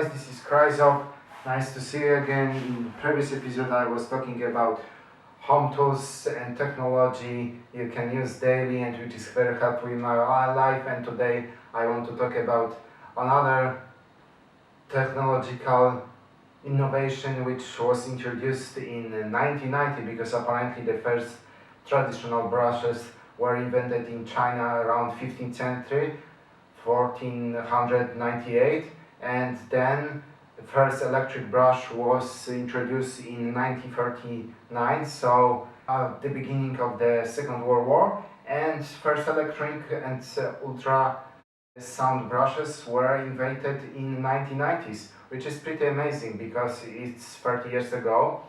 guys, this is Kryzov. Nice to see you again. In the previous episode I was talking about home tools and technology you can use daily and which is very helpful in my life, and today I want to talk about another technological innovation which was introduced in 1990, because apparently the first traditional brushes were invented in China around 15th century, 1498, and then the first electric brush was introduced in 1939, so at the beginning of the Second World War, and first electric and ultra sound brushes were invented in 1990s, which is pretty amazing because it's 30 years ago.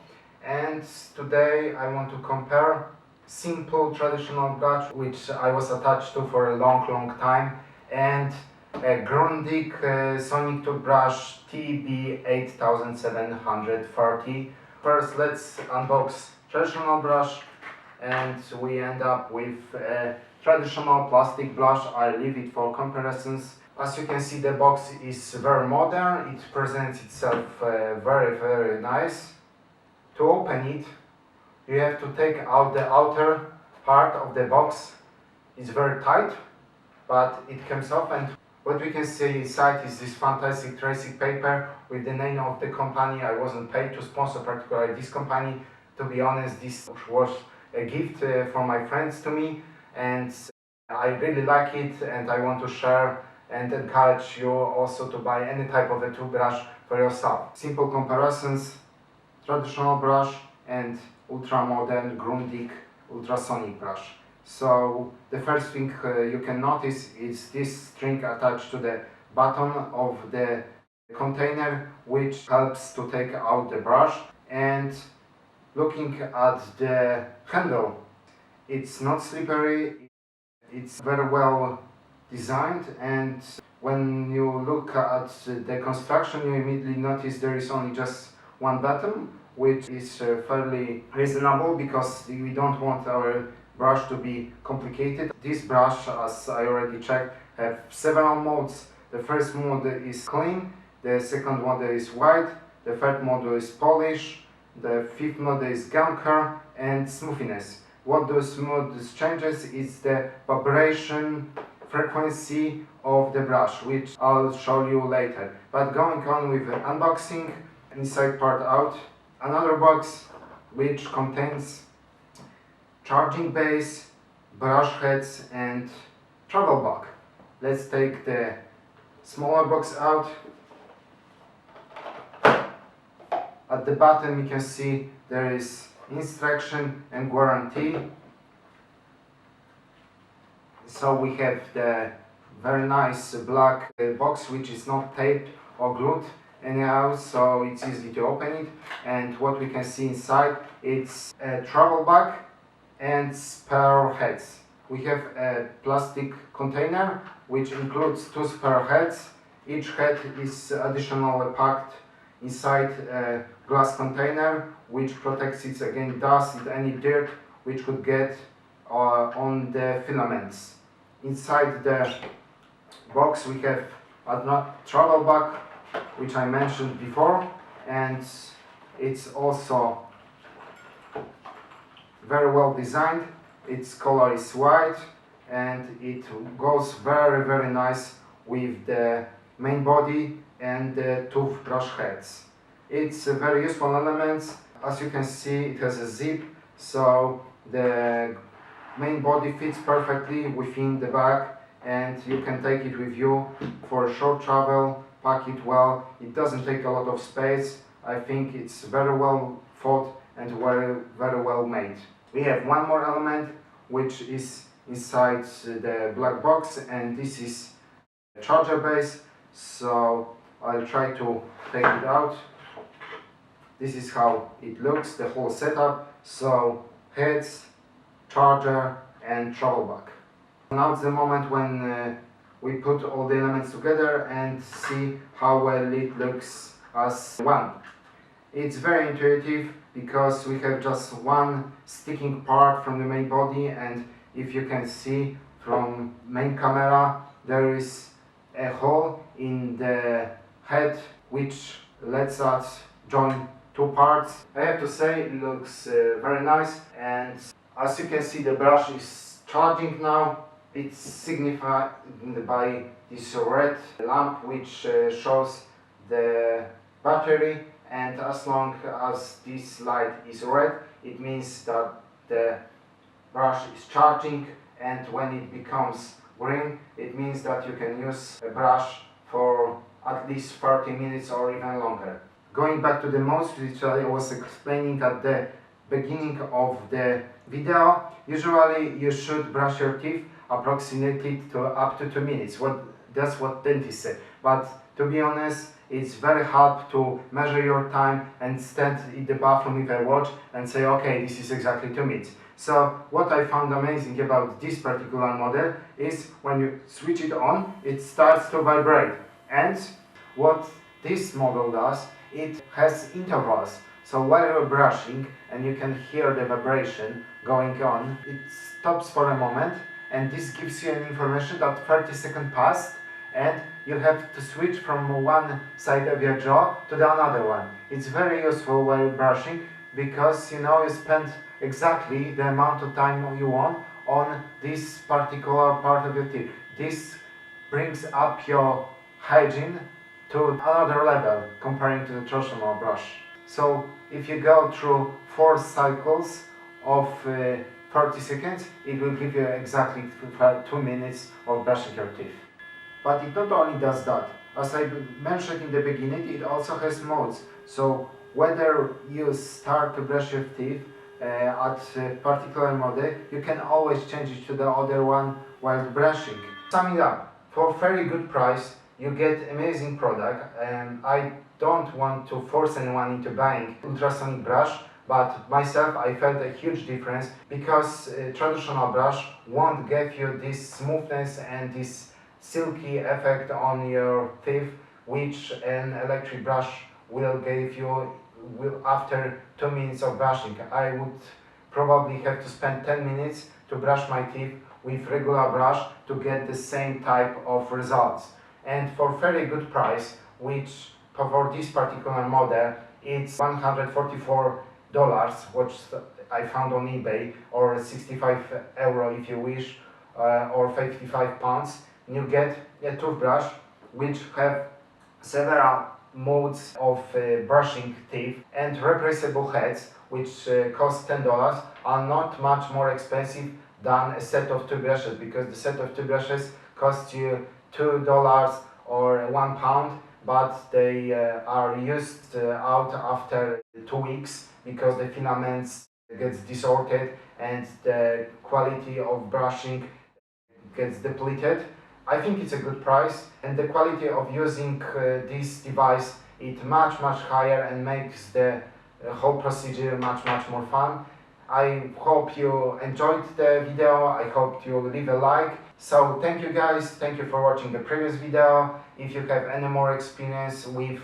And today I want to compare simple traditional brush which I was attached to for a long time, and a GRUNDIG Sonic Toothbrush TB 8730. First let's unbox traditional brush, and we end up with a traditional plastic brush. I leave it for comparisons. As you can see, the box is very modern. It presents itself very nice. To open it, you have to take out the outer part of the box. It's very tight, but it comes off, and what we can see inside is this fantastic tracing paper with the name of the company. I wasn't paid to sponsor particularly this company. To be honest, this was a gift from my friends to me, and I really like it, and I want to share and encourage you also to buy any type of a toothbrush for yourself. Simple comparisons: traditional brush and ultra modern GRUNDIG ultrasonic brush. So the first thing you can notice is this string attached to the bottom of the container, which helps to take out the brush. And looking at the handle, it's not slippery, it's very well designed, and when you look at the construction you immediately notice there is only just one button, which is fairly reasonable because we don't want our brush to be complicated. This brush, as I already checked, have several modes. The first mode is clean, the second mode is white, the third mode is polish, the fifth mode is gum care and smoothness. What those modes changes is the vibration frequency of the brush, which I'll show you later. But going on with the unboxing, inside part out, another box which contains charging base, brush heads and travel bag. Let's take the smaller box out. At the bottom you can see there is instruction and guarantee. So we have the very nice black box which is not taped or glued anyhow, so it's easy to open it. And what we can see inside, it's a travel bag and spare heads. We have a plastic container which includes 2 spare heads. Each head is additionally packed inside a glass container which protects it against dust and any dirt which could get on the filaments. Inside the box we have a travel bag which I mentioned before, and it's also very well designed. Its color is white and it goes very nice with the main body and the toothbrush heads. It's a very useful element. As you can see, it has a zip, so the main body fits perfectly within the bag, and you can take it with you for a short travel, pack it well. It doesn't take a lot of space. I think it's very well thought and very well made. We have one more element which is inside the black box, and this is a charger base, so I'll try to take it out. This is how it looks, the whole setup. So heads, charger and travel bag. Now it's the moment when we put all the elements together and see how well it looks as one. It's very intuitive because we have just one sticking part from the main body, and if you can see from main camera there is a hole in the head which lets us join two parts. I have to say it looks very nice, and as you can see the brush is charging now. It's signified by this red lamp which shows the battery, and as long as this light is red it means that the brush is charging, and when it becomes green it means that you can use a brush for at least 30 minutes or even longer. Going back to the modes which I was explaining at the beginning of the video, usually you should brush your teeth approximately to up to 2 minutes. That's what dentists say. But to be honest, it's very hard to measure your time and stand in the bathroom with a watch and say, okay, this is exactly 2 minutes. So what I found amazing about this particular model is when you switch it on, it starts to vibrate. And what this model does, it has intervals. So while you're brushing and you can hear the vibration going on, it stops for a moment, and this gives you an information that 30 seconds passed and you have to switch from one side of your jaw to the another one. It's very useful while brushing because you spend exactly the amount of time you want on this particular part of your teeth. This brings up your hygiene to another level comparing to the traditional brush. So if you go through 4 cycles of 30 seconds, it will give you exactly 2 minutes of brushing your teeth. But it not only does that. As I mentioned in the beginning, it also has modes. So whether you start to brush your teeth at a particular mode, you can always change it to the other one while brushing. Summing up, for a very good price, you get amazing product, and I don't want to force anyone into buying ultrasonic brush, but myself I felt a huge difference because traditional brush won't give you this smoothness and this silky effect on your teeth which an electric brush will give you after 2 minutes of brushing. I would probably have to spend 10 minutes to brush my teeth with regular brush to get the same type of results. And for very good price, which for this particular model it's $144, which I found on eBay, or €65 if you wish, or £55, and you get a toothbrush which have several modes of brushing teeth, and replaceable heads which cost $10 are not much more expensive than a set of toothbrushes, because the set of toothbrushes costs you $2 or £1, but they are used out after 2 weeks because the filaments gets disordered and the quality of brushing gets depleted. I think it's a good price, and the quality of using this device is much higher and makes the whole procedure much more fun. I hope you enjoyed the video. I hope you leave a like. So thank you guys, thank you for watching the previous video. If you have any more experience with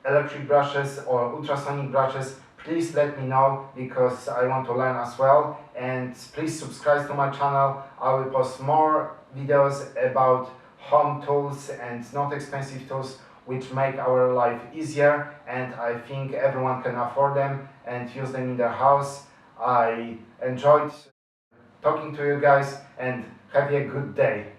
electric brushes or ultrasonic brushes, please let me know because I want to learn as well. And please subscribe to my channel. I will post more videos about home tools and not expensive tools which make our life easier, and I think everyone can afford them and use them in their house. I enjoyed talking to you guys, and have a good day.